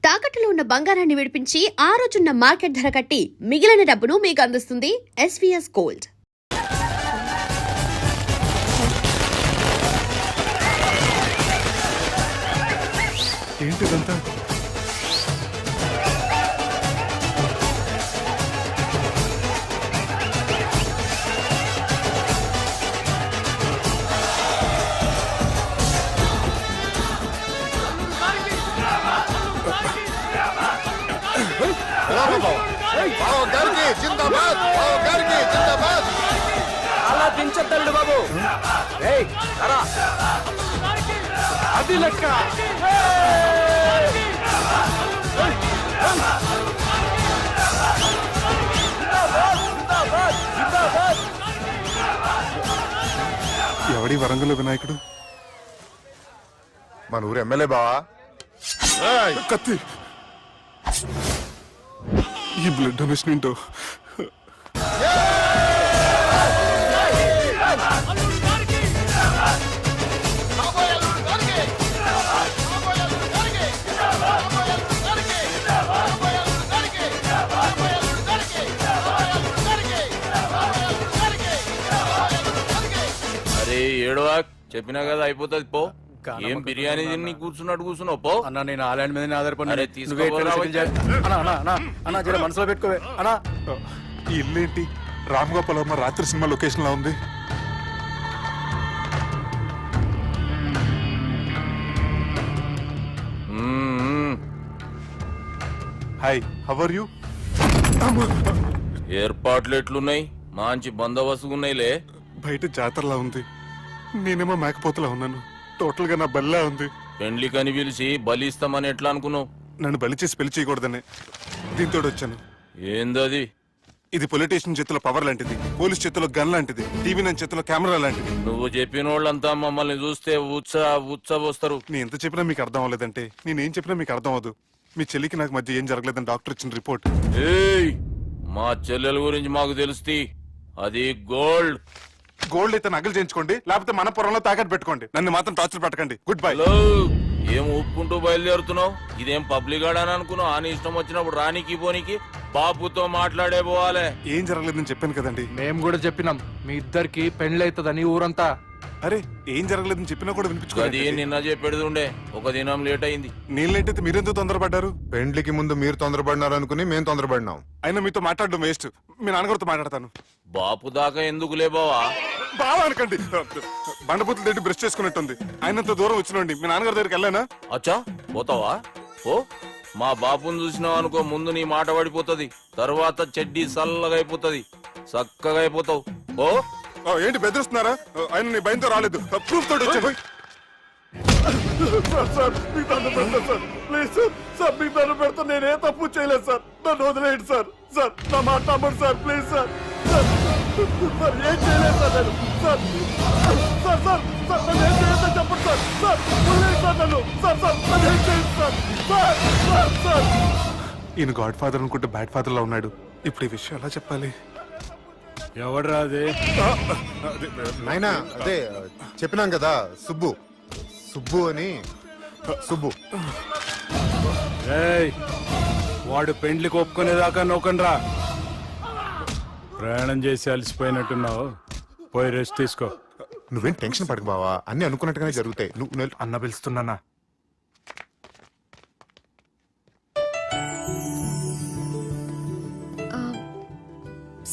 తాకట్టులో ఉన్న బంగారాన్ని విడిపించి ఆ రోజున్న మార్కెట్ ధర కట్టి మిగిలిన డబ్బును మీకు అందిస్తుంది ఎస్వీఎస్ గోల్డ్. ఏంటిదంతా? అలా దించొద్దండి బాబు. అది లెక్క. ఎవడి వరంగల్ వినాయకుడు? మన ఊరు ఎమ్మెల్యే బావా. కత్తి. ఈ బ్లడ్ డొనేషన్ ఏంటో. అరే ఏడవా, చెప్పినా కదా అయిపోతుంది పో. ఏం బిర్యానీ తిని కూర్చున్నట్టు కూర్చున్నావు పో. అన్న నేను ఆ ల్యాండ్ మీద ఆధారపడి అరే తీసుకోపోరా. మనసులో పెట్టుకోవే అన్నా. ఈ ఇల్లేంటి రామ్ గోపాల్ వర్మ రాత్రి సినిమా లొకేషన్ లా ఉంది. Hi, how are you? ఏర్పాట్లు ఎట్లున్నాయి? మంచి బందోబస్తు ఉన్నాయిలే. బయట జాతరలా ఉంది, నేనేమో మేకపోతలా ఉన్నాను. టోటల్ గా నా బలిలా ఉంది. పెండ్లి కని పిలిచి బలి ఇస్తామని ఎట్లా అనుకున్నావు? నన్ను బలి చేసి పెళ్లి చేయకూడదని దీంతో వచ్చాను. ఏందది? ఇది పొలిటీషియన్ చేతిలో పవర్ లాంటిది, పోలీస్ చేతిలో గన్ లాంటిది, టీవీ నైన్ చేతిలో కెమెరా లాంటిది. నువ్వు చెప్పిన వాళ్ళంతా మమ్మల్ని చూస్తే ఉత్సవస్తారు. నేను ఎంత చెప్పినా మీకు అర్థం అవ్వలేదంటే నేనేం చెప్పినా మీకు అర్థం అవ్వదు. మీ చెల్లికి నాకు మధ్య ఏం జరగలేదని డాక్టర్ ఇచ్చిన రిపోర్ట్. ఏయ్, మా చెల్లెల గురించి మాకు తెలుస్తుంది. అది గోల్డ్. గోల్డ్ అయితే నగలు చేయించుకోండి, లేకపోతే మన పొరంలో తాకట్టు పెట్టుకోండి. నన్ను మాత్రం టార్చర్ పెట్టకండి. Good bye. హలో, ఏం ఊపుకుంటూ బయలుదేరుతున్నావు? ఇదేం పబ్లిక్ గార్డెన్ అనుకున్నావు? అని ఇష్టం వచ్చినప్పుడు రానికి పోనీకి బాపుతో మాట్లాడే పోవాలి. ఏం జరగలేదని చెప్పాను కదండి. మేము కూడా చెప్పినాం మీ ఇద్దరికి పెండ్లైతుందని ఊరంతా. అరే ఏం జరగలేదని చెప్పినా కూడా అది వినిపించుకోండి. నిన్న చెప్పేది ఉండే, ఒక దినం లేట్ అయింది. నేను లేట్ అయితే మీరెందుకు తొందరపడ్డారు? పెండ్లికి ముందు మీరు తొందరపడినారు అనుకుని మేము తొందరపడినాం. అయినా మీతో మాట్లాడడం వేస్ట్. మీ నాన్నగారితో మాట్లాడతాను. బాపు దాకా ఎందుకులే బావా? బాగా అనకండి. బండబూతులు తింటే బ్రష్ చేసుకున్నట్టుంది. ఆయనంత దూరం వచ్చినండి. మీ నాన్నగారి దగ్గరికి వెళ్ళానా? అచ్చా, పోతావా? ఓ, మా బాపుని చూసినావు అనుకో, ముందు నీ మాట పడిపోతుంది, తర్వాత చెడ్డీ చల్లగా అయిపోతుంది, చక్కగా అయిపోతావు. ఓ ఏంటి బెదిరిస్తున్నారా? ఆయన నీ భయంతో రాలేదు, ప్రూఫ్ తోటి వచ్చాను. నేనే తప్పు చేయలేదు సార్, నన్ను వదిలేయండి సార్. సార్ నా మాట నమ్మండి సార్, ప్లీజ్ సార్. సార్ ఏం చేయలేదు సార్ నేను. సార్ సార్ సార్ సార్ నన్ను ఏం చేయొద్దని చెప్పండి సార్. సార్ వదిలేయండి సార్ నన్ను. సార్ సార్ నన్ను ఏం చేయండి సార్. Sir sir sir. ఈయన గాడ్ ఫాదర్ అనుకుంటే బ్యాడ్ ఫాదర్ లా ఉన్నాడు. ఇప్పుడు ఈ విషయం ఎలా చెప్పాలి? ఎవడరా అది? నాయనా అదే చెప్పినాం కదా, సుబ్బు. సుబ్బు అని. సుబ్బు. ఏయ్, వాడు పెండ్లికి ఒప్పుకునేదాకా నోకండ్రా. ప్రయాణం చేసి అలసిపోయినట్టున్నావు, పోయి రెస్ట్ తీసుకో. నువ్వేం టెన్షన్ పడకు బావా, అన్ని అనుకున్నట్టుగానే జరుగుతాయి. నువ్వు అన్న పిలుస్తున్నానా?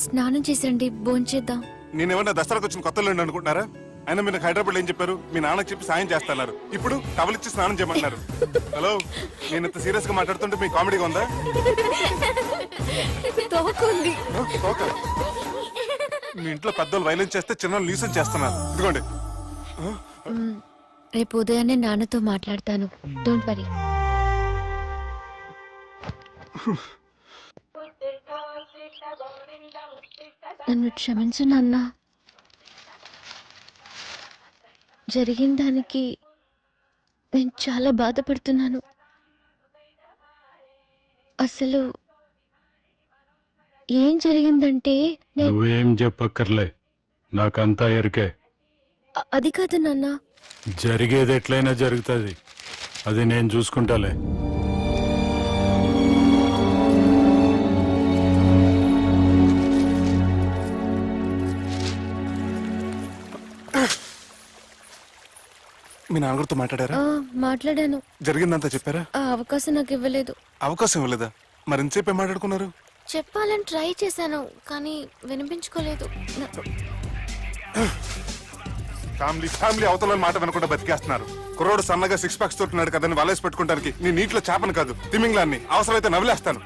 స్నానం చేసండి, భోంచేద్దాం. నేనేమన్నా దసరాకు వచ్చిన కొత్తలో అనుకుంటున్నారా? అయినా మీరు నాకు హైదరాబాద్ ఏం చెప్పారు? మీ నాన్నకి చెప్పి సాయం చేస్తున్నారు. ఇప్పుడు టవలిచ్చి స్నానం చేయమంటున్నారు. హలో, నేను ఇంత సీరియస్ గా మాట్లాడుతుంటే మీ కామెడీగా ఉందా? తోకుంది. ఓకే. మీ ఇంట్లో పెద్దోళ్ళు వైలెన్స్ చేస్తే చిన్న న్యూసెన్స్ చేస్తున్నారు. ఇదిగోండి. రేపు ఉదయాన్నే నాన్నతో మాట్లాడతాను, డోంట్ వరీ. నన్ను క్షమించు నాన్న. జరిగిన దానికి నేను చాలా బాధపడుతున్నాను. అసలు ఏం జరిగిందంటే నువ్వేం చెప్పక్కర్లే, నాకంతా ఎరికే. అది కాదు నాన్న. జరిగేది ఎట్లయినా జరుగుతుంది, అది నేను చూసుకుంటాలే. మీ నాన్నగారితో మాట్లాడారా? మాట్లాడాను. జరిగిందంతా చెప్పారా? ఆ అవకాశం నాకు ఇవ్వలేదు. అవకాశం ఇవ్వలేదా? మరి ఎంతసేపు ఏం మాట్లాడుకున్నారు? చెప్పాలని ట్రై చేశాను కానీ వినిపించుకోలేదు. ఫ్యామిలీ అవతల మాట వినకుండా బతికేస్తున్నారు. కుర్రోడు సన్నగా 6 ప్యాక్స్ తోటున్నాడు కదని వలేసి పెట్టుకోవడానికి నీ నీటిలో చేపను కాదు తిమింగ్లాన్ని అవసరమైతే నవ్వులేస్తాను.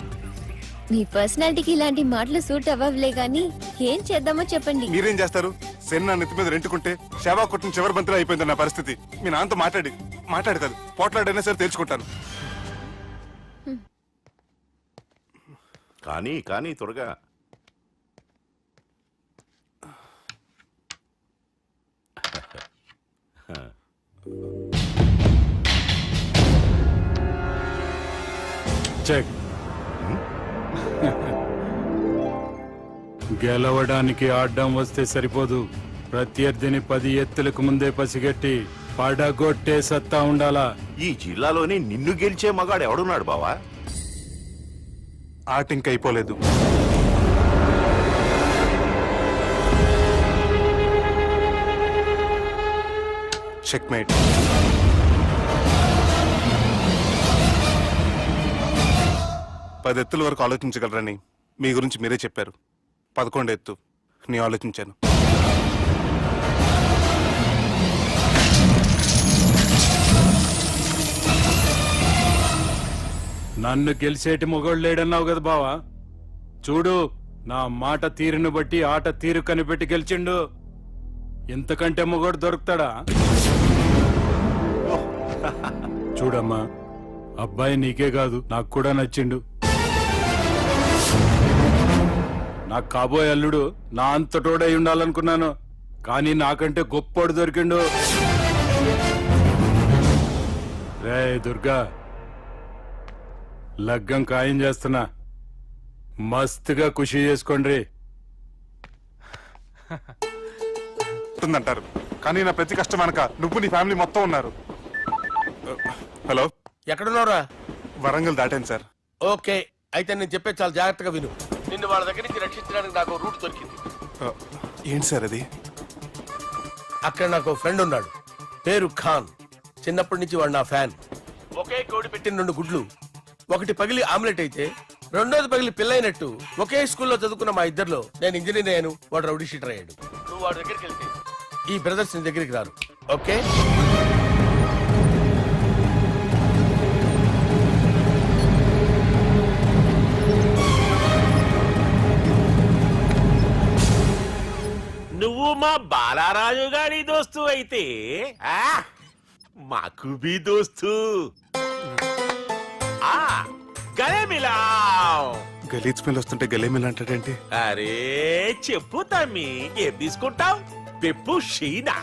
మీ పర్సనాలిటీకి ఇలాంటి మాటలు సూట్ అవ్వలే గానీ ఏం చేద్దామో చెప్పండి. మీరేం చేస్తారు? సెన్న నెత్తి మీద రెంటుకుంటే సేవా కొట్టిన చివరి బంతిలో అయిపోయింది నా పరిస్థితి. మీ నాన్నతో మాట్లాడి కాదు పోట్లాడైనా సరే తెలుసుకుంటాను. కానీ త్వరగా. చెక్. గెలవడానికి ఆడ్డం వస్తే సరిపోదు. ప్రత్యర్థిని 10 ఎత్తులకు ముందే పసిగట్టి పడగొట్టే సత్తా ఉండాలా. ఈ జిల్లాలోనే నిన్ను గెలిచే మగాడు ఎవడున్నాడు బావా? ఆట ఇంకా అయిపోలేదు. చెక్మేట్. పది ఎత్తుల వరకు ఆలోచించగలరని మీ గురించి మీరే చెప్పారు. 11 ఎత్తు నీ ఆలోచించాను. నన్ను గెలిచేటి మొగోడు లేడన్నావు కదా బావా. చూడు, నా మాట తీరును బట్టి ఆట తీరు కనిపెట్టి గెలిచిండు. ఇంతకంటే మొగోడు దొరుకుతాడా? చూడమ్మా, అబ్బాయి నీకే కాదు నాకు కూడా నచ్చిండు. నాకు కాబోయే అల్లుడు నా అంతటోడై ఉండాలనుకున్నాను, కానీ నాకంటే గొప్పోడు దొరికిండు. రే దుర్గా, లగ్గం ఖాయం చేస్తున్నా, మస్తుగా ఖుషి చేసుకోండి. అంటారు కానీ నా ప్రతి కష్టం వెనక నువ్వు నీ ఫ్యామిలీ మొత్తం ఉన్నారు. హలో, ఎక్కడున్నారా? వరంగల్ దాటాను సార్. ఓకే, అయితే నేను చెప్పే చాలా జాగ్రత్తగా విను. నిన్ను వాళ్ళ దగ్గర నుంచి రక్షించడానికి నాకు రూట్ దొరికింది. ఏంటి సార్ అది? అక్కడ నాకు ఫ్రెండ్ ఉన్నాడు, పేరు ఖాన్. చిన్నప్పటి నుంచి వాడు నా ఫ్యాన్. ఒకే కోడి పెట్టిన 2 గుడ్లు, ఒకటి పగిలి ఆమ్లెట్ అయితే రెండోది పగిలి పిల్లైనట్టు ఒకే స్కూల్లో చదువుకున్న మా ఇద్దరిలో నేను ఇంజనీర్ అయ్యాను, వాడు రౌడీ షీటర్ అయ్యాడు. నువ్వు వాడి దగ్గరికి వెళ్తే ఈ బ్రదర్స్ నీ దగ్గరికి రారు. ఓకే? నువ్వు మా బాలారాజు గారి దోస్తు అయితే మాకు బి దోస్తు. గలే మిలావ్. గలీజ్ స్మెల్ వస్తుంటే గలేమిల్ అంటాడేంటి? అరే చెప్పు తమ్మి, ఏం తీసుకుంటావు? పెప్పు షీనా,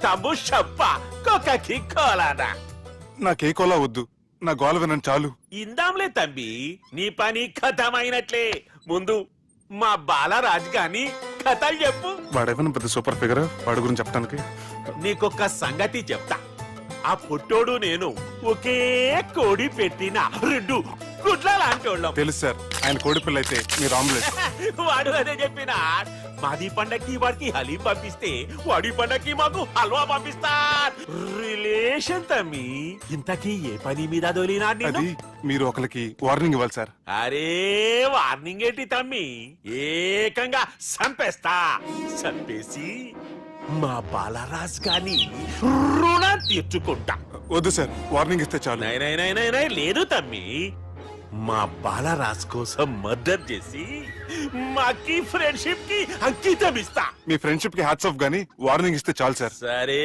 తమ్ము షప్ప, కొకకి కోలానా? నాకే కోలా వద్దు, నా గోల వినండి చాలు. ఇందాంలే తమ్మి, నీ పని ఖతమైనట్లే. ముందు మా బాలరాజ్ గాని కథలు చెప్పు. వాడేమైనా పెద్ద సూపర్ ఫిగర్ వాడి గురించి చెప్పడానికి? నీకొక్క సంగతి చెప్తా. ఆ పుట్టోడు నేను ఒకే కోడి పెట్టిన 2 గుడ్ల లాంటి వాళ్ళం. తెలుసు సార్, ఆయన కోడి పిల్ల అయితే మీరు ఆమ్లెట్. వాడు అదే చెప్పిన. మాది పండక్కి వాడికి హలీం పంపిస్తే వాడి పండక్కి మాకు హల్వా పంపిస్తా. రిలేషన్ తమ్మి. ఇంతకీ ఏ పని మీద దొలినా? అది మీరు ఒకరికి వార్నింగ్ ఇవ్వాలి సార్. అరే వార్నింగ్ ఏంటి తమ్మి, ఏకంగా సంపేస్తా. సంపేసి మా బాలరాజ్ గాని రుణం తీర్చుకుంటా. వద్దు సార్, వార్నింగ్ ఇస్తే చాలు. నై లేదు తమ్మి, మా బాలరాజ్ కోసం మర్డర్ చేసి మాకి ఫ్రెండ్షిప్ కి అంకితం ఇస్తా. మీ ఫ్రెండ్షిప్ కి హ్యాట్స్ ఆఫ్ గానీ వార్నింగ్ ఇస్తే చాలు సార్. సరే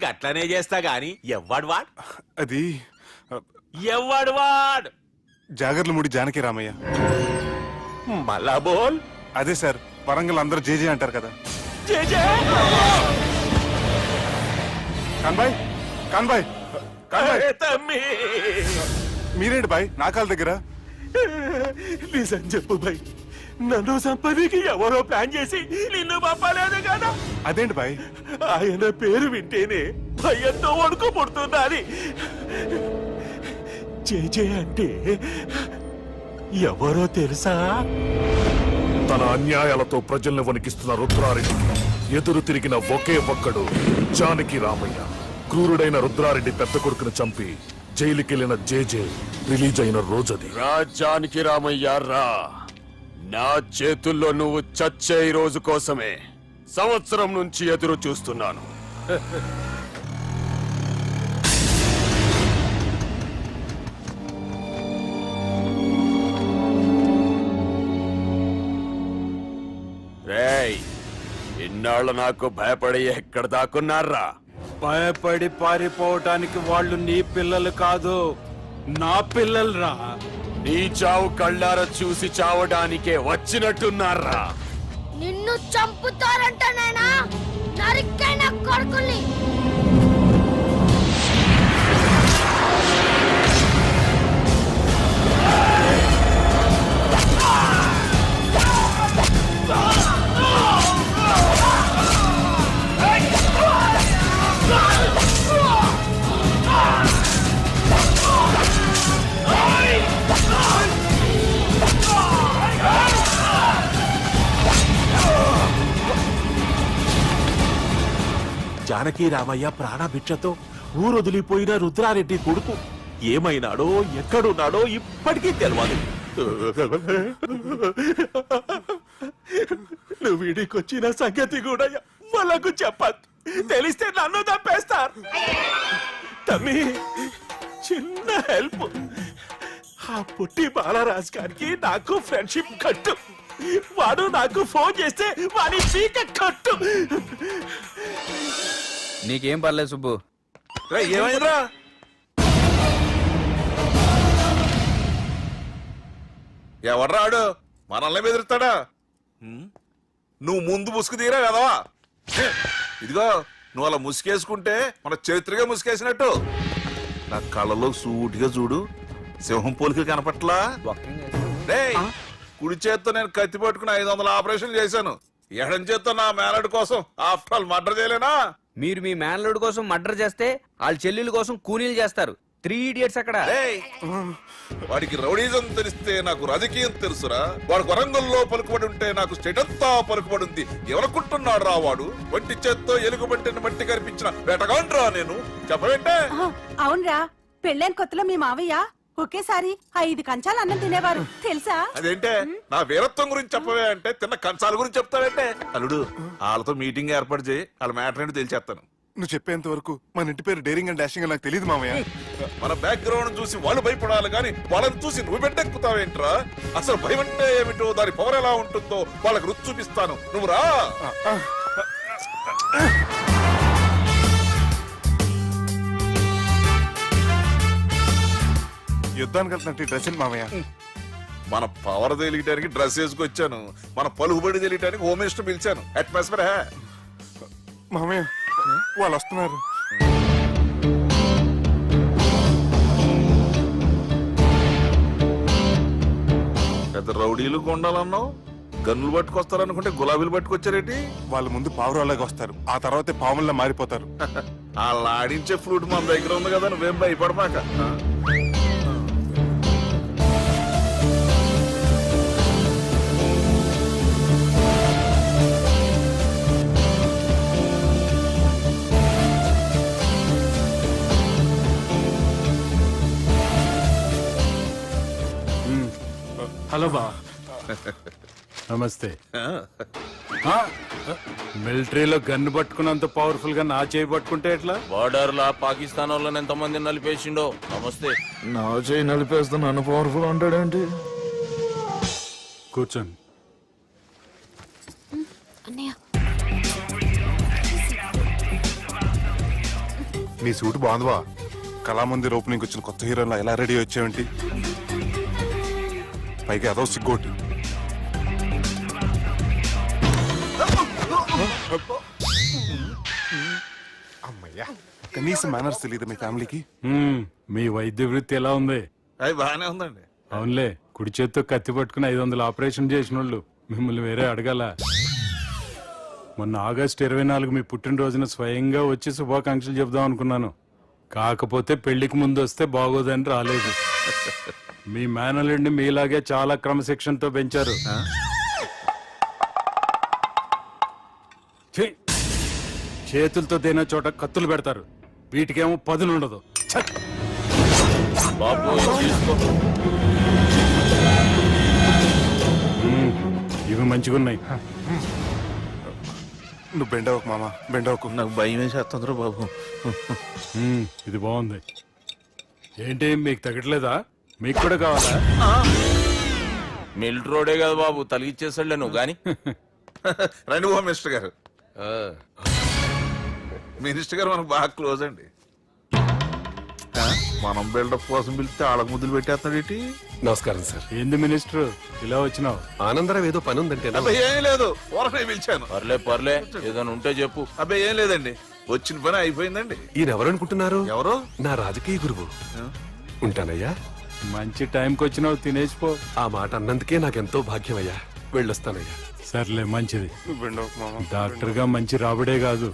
గట్లనే చేస్తా గాని ఎవ్వడు వాడ్? అది ఎవ్వడు వాడ్? జాగర్లమూడి జానకి రామయ్య. మళ్ళా బోల్. అదే సార్, వరంగల్ అందరూ జేజే అంటారు కదా. కాన్బాయ్, కాన్బాయ్, కాన్బాయ్. తమ్మి మీరేంటి బాయ్ నా కాళ్ళ దగ్గర? నిజం చెప్పు బాయ్, నన్ను సంపదికి ఎవరో ప్లాన్ చేసి నిన్ను పంపలేదు కదా? అదేంటి బాయ్? ఆయన పేరు వింటేనే భయంతో వణుకు పుడుతున్నది. జేజే అంటే ఎవరో తెలుసా? తన అన్యాయాలతో ప్రజల్ని వణికిస్తున్న రుద్రారెడ్డి ఎదురు తిరిగిన ఒకే ఒక్కడు జానకి రామయ్య. క్రూరుడైన రుద్రారెడ్డి పెద్ద కొడుకును చంపి జైలుకెళ్లిన జేజే రిలీజ్ అయిన రోజది. రాజ్యానికి రామయ్య రా. నా చేతుల్లో నువ్వు చచ్చే ఈ రోజు కోసమే సంవత్సరం నుంచి ఎదురు చూస్తున్నాను. రేయ్, ఇన్నాళ్ళు నాకు భయపడి ఎక్కడ దాక్కున్నారా? భయపడి పారిపోవటానికి వాళ్ళు నీ పిల్లలు కాదు, నా పిల్లలు రా. నీ చావు కళ్ళారా చూసి చావడానికే వచ్చినట్టున్నారా? నిన్ను చంపుతారంట నేనా నరికైన కొడుకుల్ని. జానకి రామయ్య ప్రాణభిక్షతో ఊరొదిలిపోయిన రుద్రారెడ్డి కొడుకు ఏమైనాడో ఎక్కడున్నాడో ఇప్పటికీ తెలియదు. నువ్వు వీడికొచ్చిన సంగతి కూడా వాళ్ళకు చెప్పద్దు. తెలిస్తే నన్ను తప్పేస్తారు. తమ్మి, చిన్న హెల్ప్. ఆ పుట్టి బాలరాజ్ గారికి నాకు ఫ్రెండ్షిప్ కట్టు. వాడు నాకు ఫోన్ చేస్తే వాడి పీక కట్టు. నీకేం పర్లేదు సుబ్బు. ఏమైందిరా? ఎవడ్రాడు మనల్ని బెదిరిస్తాడా? నువ్వు ముందు ముసుగు తీరా కదవా? ఇదిగో, నువ్వు అలా ముసుకేసుకుంటే మన చరిత్రగా ముసుకేసినట్టు. నా కళ్ళలో సూటిగా చూడు, సింహం పోలికలు కనపట్లా? రేయ్, కుడి చేత్తో నేను కత్తి పట్టుకుని 500 ఆపరేషన్లు చేశాను. ఎడం చేత్తో నా మేనడు కోసం ఆఫ్టర్ ఆల్ మర్డర్ చేయలేనా? మీరు మీ మేనల్లుడు కోసం మర్డర్ చేస్తే వాళ్ళ చెల్లెల కోసం కూలీలు చేస్తారు. 3 ఇడియట్స్ అక్కడ. రేయ్, వాడికి రౌడీజం తెలిస్తే నాకు రాజకీయం తెలుసురా. వాడు వరంగల్లో పలుకుబడి ఉంటే నాకు స్టేట్ అంతా పలుకుబడి ఉంది. ఎవరనుకుంటున్నాడు రా వాడు? వంటి చేత్తో ఎలుగుబంటిని మట్టి కనిపించిన వేటగాండ్రా నేను. చెప్పవేంటే? అవునరా, పెళ్ళైన కొత్తలో మీ మావయ్య ఒకేసారి 5 కంచాలు అన్నం తినేవారు తెలుసా? అదేంటే నా వీరత్వం గురించి చెప్పవే అంటే తిన్న కంచాల గురించి చెప్తావేంటే? అల్లుడు, వాళ్ళతో మీటింగ్ ఏర్పాటు చేయి, వాళ్ళ మ్యాటర్ ఏంటో తెలిచేస్తాను. నువ్వు చెప్పేంత వరకు మన ఇంటి పేరు డేరింగ్ అండ్ డాషింగ్ నాకు తెలియదు మామయ్య. మన బ్యాక్గ్రౌండ్ చూసి వాళ్ళు భయపడాలి కానీ వాళ్ళని చూసి నువ్వు బిడ్డెక్కుతావేంట్రా? అసలు భయం అంటే ఏమిటో, దాని పవర్ ఎలా ఉంటుందో వాళ్ళకి రుచి చూపిస్తాను. నువ్వు రా. యుద్ధానికి వెళ్తున్నట్టు డ్రెస్ ఏంటి మామయ్య? మన పవర్ తెలియటానికి డ్రెస్ వేసుకొచ్చాను, మన పలుకుబడి తెలియటానికి హోమ్ మినిస్టర్ పిలిచాను. అట్మాస్ఫియర్ హే. మామయ్య, వాళ్ళు వస్తున్నారు. పెద్ద రౌడీలు కొండాలన్నావు, గన్నులు పట్టుకొస్తారనుకుంటే గులాబీలు పట్టుకొచ్చారేటి? వాళ్ళ ముందు పావురాలాగా వస్తారు, ఆ తర్వాతే పాముల్లా మారిపోతారు. వాళ్ళు ఆడించే ఫ్లూట్ మన దగ్గర ఉంది కదా, నువ్వేం భయపడమాక. హలో బా, నమస్తే. మిలిటరీలో గన్ను పట్టుకున్నంత పవర్ఫుల్ గా నా చేయి పట్టుకుంటే ఎట్లా? బార్డర్ లా పాకిస్తాన్ వాళ్ళని ఎంతమంది నలిపేసిండో. నమస్తే. నా చేయి నలిపేస్తా నన్ను పవర్ఫుల్ అంటాడేంటి? కూర్చోండి. అన్నయ్య, నీ సూట్ బాగుందివా? కళామందిర్ ఓపెనింగ్ వచ్చిన కొత్త హీరోలా ఎలా రెడీ వచ్చావేంటి? పైగా అదో సిగ్గోటి. అమ్మయ్యా, కనీసం మేనర్స్ తెలియదు మీ ఫ్యామిలీకి? మీ వైద్య వృత్తి ఎలా ఉంది? అది బాగానే ఉందండి. అవునులే, కుడి చేత్తో కత్తి పట్టుకుని 500 ఆపరేషన్ చేసిన వాళ్ళు మిమ్మల్ని వేరే అడగాల. మొన్న ఆగస్టు 24 మీ పుట్టినరోజున స్వయంగా వచ్చి శుభాకాంక్షలు చెబుదాం అనుకున్నాను. కాకపోతే పెళ్లికి ముందు వస్తే బాగోదని రాలేదు. మీ మేనల్లుడిని మీలాగే చాలా క్రమశిక్షణతో పెంచారు. చేతులతో తినే చోట కత్తులు పెడతారు. వీటికేమో పదులుండదు. ఛ! ఇవి మంచిగున్నాయి. నువ్వు బెండవకు మామ, బెండవకు. నాకు భయం వేసేస్తుందిరా బాబు. ఇది బాగుంది. ఏంటి మీకు తగ్గట్లేదా? మీకు కూడా కావాలా? మిల్ట్ రోడే కదా బాబు, తలిగిచ్చేసాడులే నువ్వు గాని. రండి బాబు మినిస్టర్ గారు. మినిస్టర్ గారు మనకు బాగా క్లోజ్ అండి. మనం బిల్డప్ కోసం పిలిస్తే ఆళ్ళకు ముద్దులు పెట్టేస్తున్నాడు ఏంటి? నమస్కారం సార్. ఏంది మినిస్టర్ ఇలా వచ్చినావు? ఆనందరావు ఏదో పని ఉందంటే అబ్బాయి ఏం లేదు, ఊరకే పిలిచాను. పర్లే ఏదైనా ఉంటే చెప్పు. అబ్బాయి ఏం లేదండి, వచ్చిన పని అయిపోయిందండి. ఈయన ఎవరు అనుకుంటున్నారు? ఎవరు? నా రాజకీయ గురువు. ఉంటానయ్యా. మంచి టైంకి వచ్చినావు, తినేసిపో. ఆ మాట అన్నందుకే నాకెంతో భాగ్యమయ్యా. వెళ్ళొస్తానయ్యా. సర్లే, మంచిది. నువ్వు బెండవకు మామ. డాక్టర్ గా మంచి రాబడే కాదు,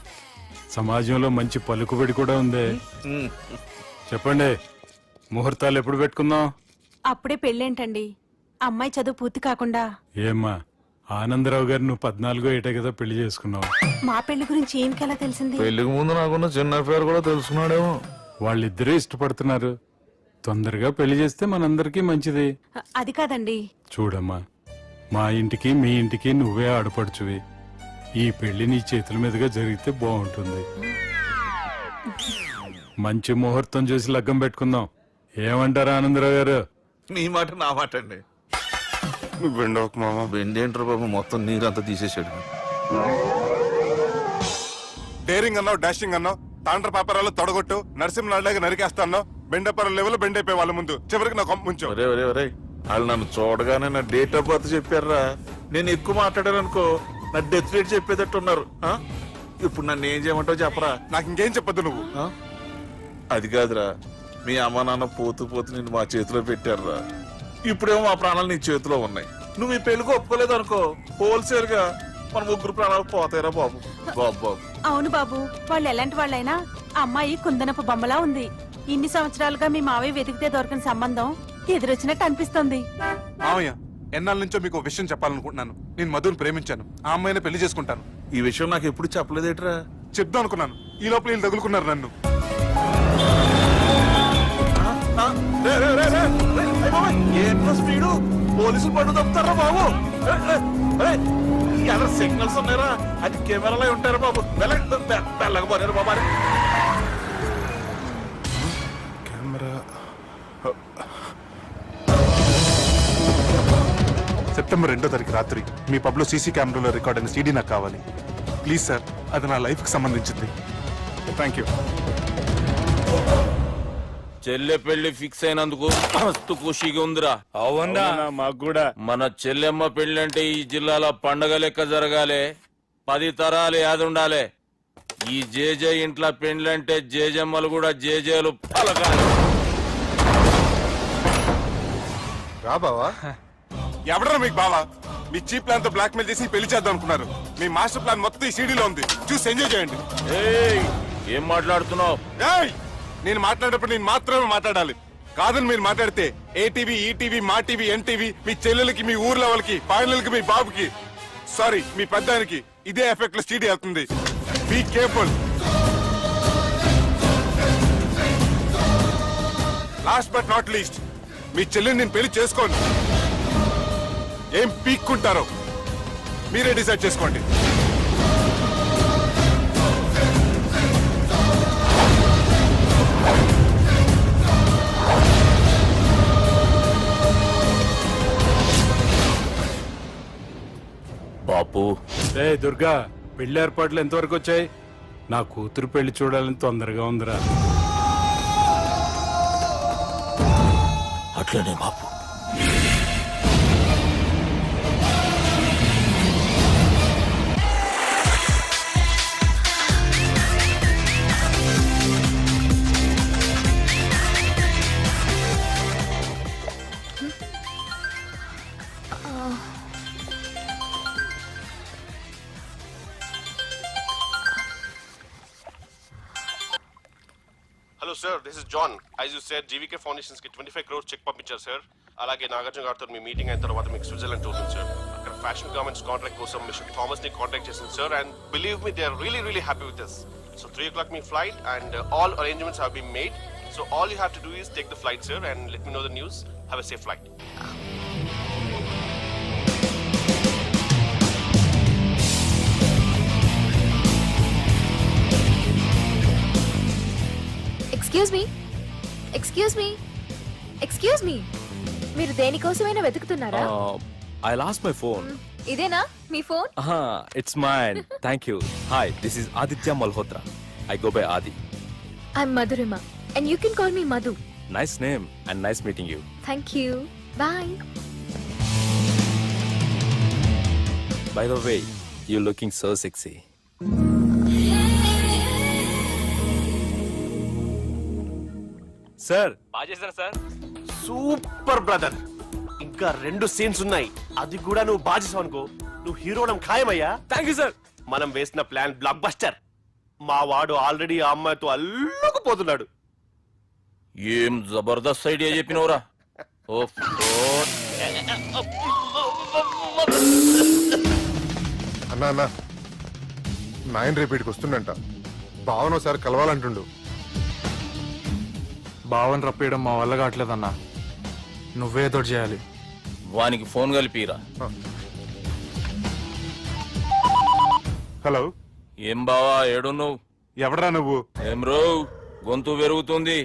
సమాజంలో మంచి పలుకుబడి కూడా ఉంది. చెప్పండి, ముహూర్తాలు ఎప్పుడు పెట్టుకుందాం? అప్పుడే పెళ్ళేంటండి, అమ్మాయి చదువు పూర్తి కాకుండా. ఏమ్మా, ఆనందరావు గారు నువ్వు 14 ఏటే కదా పెళ్లి చేసుకున్నావు. మా పెళ్లి గురించి ఈయనకెలా తెలిసింది? పెళ్లికి ముందు నాకున్న చిన్న పేరు కూడా తెలుసుకున్నాడేమో. వాళ్ళిద్దరూ ఇష్టపడుతున్నారు. తొందరగా పెళ్లి చేస్తే మనందరికీ మంచిది. అది కాదండి. చూడమ్మా, మా ఇంటికి మీ ఇంటికి నువ్వే ఆడపడుచువి. ఈ పెళ్లి నీ చేతుల మీదుగా జరిగితే బాగుంటుంది. మంచి ముహూర్తం చూసి లగ్గం పెట్టుకుందాం. ఏమంటారు ఆనందరావు గారు? నీ మాట నా మాట అండి. నువ్వు బెండవకు మామ. బెండేంట్రా బాబు, మొత్తం నీరంతా తీసేసాడు. డేరింగ్ అన్నావు, డాషింగ్ అన్నావు, తాండ్ర పాపరాలు తొడగొట్టు, నరసింహనాయుడులాగా నరికేస్తా అన్నావు. బెండపర లెవెల్ బెండ్ అయిపోయి వాళ్ళ ముందు చివరికి నా కొంప ముంచావు. ఒరే ఒరే ఒరే, వాళ్ళు నన్ను చూడగానే నా డేట్ ఆఫ్ బర్త్ చెప్పారా? నేను ఎక్కువ మాట్లాడాను అనుకో, నా డెత్ రేట్ చెప్పేటట్టు ఉన్నారు. ఇప్పుడు నన్ను ఏం చేయమంటావు చెప్పరా? నాకు ఇంకేం చెప్పొద్దు నువ్వు. అది కాదురా, మీ అమ్మ నాన్న పోతూ పోతూ నిన్ను మా చేతిలో పెట్టారురా. ఇప్పుడేమో మా ప్రాణాలు నీ చేతిలో ఉన్నాయి. నువ్వు ఈ పెళ్లికి ఒప్పుకోలేదు అనుకో, హోల్సేల్ గా మన ముగ్గురు ప్రాణాలు పోతాయిరా బాబు. బాబు బాబు. అవును బాబు, వాళ్ళు ఎలాంటి వాళ్ళైనా అమ్మాయి కుందనపు బొమ్మలా ఉంది. ఇన్ని సంవత్సరాలుగా మీ మావయ్య వెతికితే దొరకని సంబంధం ఎదురొచ్చినట్టు అనిపిస్తుంది. మామయ్య, ఎన్నాళ్ళ నుంచో మీకు విషయం చెప్పాలనుకుంటున్నాను. నేను మధుని ప్రేమించాను, ఆ అమ్మాయిని పెళ్లి చేసుకుంటాను. ఈ విషయం నాకు ఎప్పుడు చెప్పలేదేట్రా? చెప్దాం అనుకున్నాను, ఈ లోపల వీళ్ళు తగులుకున్నారు నన్ను. ఏంట్రా స్పీడు? పోలీసులు పన్ను తప్పుతారా బాబు? ఎలా సిగ్నల్స్ ఉన్నారా? అది కెమెరాలో ఉంటారా బాబు? వెళ్ళకపోయారు బాబా. కెమెరా సెప్టెంబర్ 2వ తారీఖు రాత్రి మీ పబ్ లో సీసీ కెమెరాలో రికార్డ్ అయిన సీడీ నాకు కావాలి ప్లీజ్ సార్. అది నా లైఫ్ కి సంబంధించింది. Thank you. చెల్లె పెళ్లి ఫిక్స్ అయినందుకు మస్తు ఖుషిగా ఉందిరా. అవునా? మాకు కూడా. మన చెల్లెమ్మ పెళ్లి అంటే ఈ జిల్లాలో పండగ లెక్క జరగాలి, 10 తరాలు యాద ఉండాలి. ఈ జేజే ఇంట్లో పెండ్లంటే జేజమ్మలు కూడా జేజేలు పలకాలి. రా బావా. ఎవడరా మీకు బావా? మీ చీప్ ప్లాన్ తో బ్లాక్ మెయిల్ చేసి పెళ్లి చేద్దాం అనుకున్నారు. మీ మాస్టర్ ప్లాన్ మొత్తం ఈ సీడీలో ఉంది, చూసి ఎంజాయ్ చేయండి. ఏయ్, ఏం మాట్లాడుతున్నావు? ఏయ్, నేను మాట్లాడేటప్పుడు నేను మాత్రమే మాట్లాడాలి. కాదని మీరు మాట్లాడితే ఏటీవీ, ఈటీవీ, మా టీవీ, ఎన్టీవీ, మీ చెల్లెలకి, మీ ఊర్లో వాళ్ళకి, ఫైనల్కి మీ బాబుకి, సారీ మీ పెద్దానికి ఇదే ఎఫెక్ట్ లో సీడీ అవుతుంది. Be careful. Last but not least, మీ చెల్లెని నేను పెళ్లి చేసుకోండి. ఏం పీక్కుంటారో మీరే డిసైడ్ చేసుకోండి. బాపు. ఏ దుర్గా, పెళ్లి ఏర్పాట్లు ఎంతవరకు వచ్చాయి? నా కూతురు పెళ్లి చూడాలని తొందరగా ఉందిరా. అట్లనే బాపు. Hello sir, this is John. As you said, GVK foundations కి 25 crores చెక్ పంపించారు సార్. అలాగే నాగార్జున గారితో మీ మీటింగ్ అయిన తర్వాత మీకు స్విట్జర్లాండ్ టూర్ ఉంది సార్. అక్కడ ఫ్యాషన్ గార్మెంట్స్ కాంట్రాక్ట్ కోసం మిస్టర్ థామస్ ని కాంటాక్ట్ చేసింది sir. And believe me, they are really happy with this. So 3 o'clock me flight, and all arrangements have been made. So all you have to do is take the flight, sir, and let me know the news. Have a safe flight. Excuse me excuse me excuse me మీరు దేనికోసమైనా వెతుకుతున్నారా I lost my phone ఇదేనా మీ phone it's mine thank you hi this is Aditya Malhotra I go by Adi I'm Madhurima and you can call me Madhu nice name and nice meeting you thank you bye by the way you looking so sexy sir బాగా చేశారు sir super brother. ఇంకా 2 scenes ఉన్నాయి. అది కూడా నువ్వు బాధ్యసం అనుకో, నువ్వు హీరోడం ఖాయమయ్యా. Thank you sir మనం వేసిన ప్లాన్ బ్లాక్ బస్టర్. మా వాడు ఆల్రెడీ ఆ అమ్మాయితో అల్లుకుపోతున్నాడు. ఏం జబర్దస్త్ ఐడియా చెప్పినవురా అన్నా అన్నా నాయన రేపు ఇక్కడికి వస్తుండంట. భావన ఒకసారి కలవాలంటుండు. భావన రప్పేయడం మా వల్ల కావట్లేదన్నా, నువ్వేదో చేయాలి. వానికి ఫోన్ కలిపిరా. హలో, ఏం బావా ఏడున్నావు? ఎవడరా నువ్వు? ఏం రో గొంతు పెరుగుతుంది.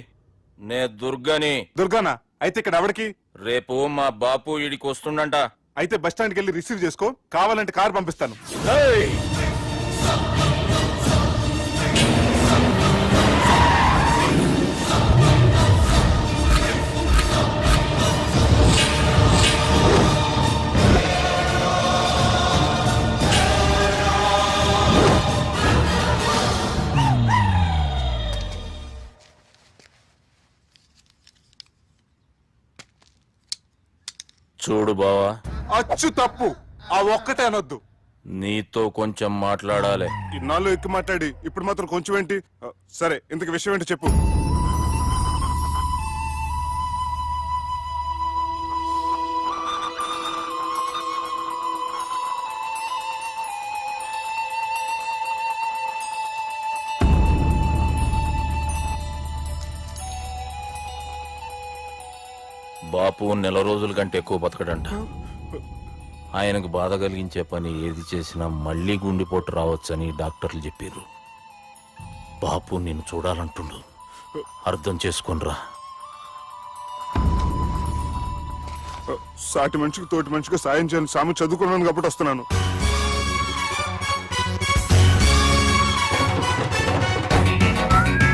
నే దుర్గని. దుర్గానా? అయితే ఇక్కడ ఎవరికి? రేపు మా బాపు ఈడికి వస్తుండంట. అయితే బస్ స్టాండ్కి వెళ్ళి రిసీవ్ చేసుకో, కావాలంటే కార్ పంపిస్తాను. చూడు బావా, అచ్చు తప్పు, ఆ ఒక్కటే అనొద్దు. నీతో కొంచెం మాట్లాడాలి. ఇన్నాళ్ళు ఎక్కువ మాట్లాడి ఇప్పుడు మాత్రం కొంచెం ఏంటి? సరే, ఇంతకు విషయం ఏంటి చెప్పు. బాపు నెల రోజుల కంటే ఎక్కువ బతకడంట. ఆయనకు బాధ కలిగించే పని ఏది చేసినా మళ్ళీ గుండెపోటు రావచ్చని డాక్టర్లు చెప్పారు. బాపు నిన్ను చూడాలంటుండు, అర్థం చేసుకునిరా. సాటి మనిషికి తోటి మనిషికి సాయం చేయని సాము చదువుకున్నాను కాబట్టి వస్తున్నాను.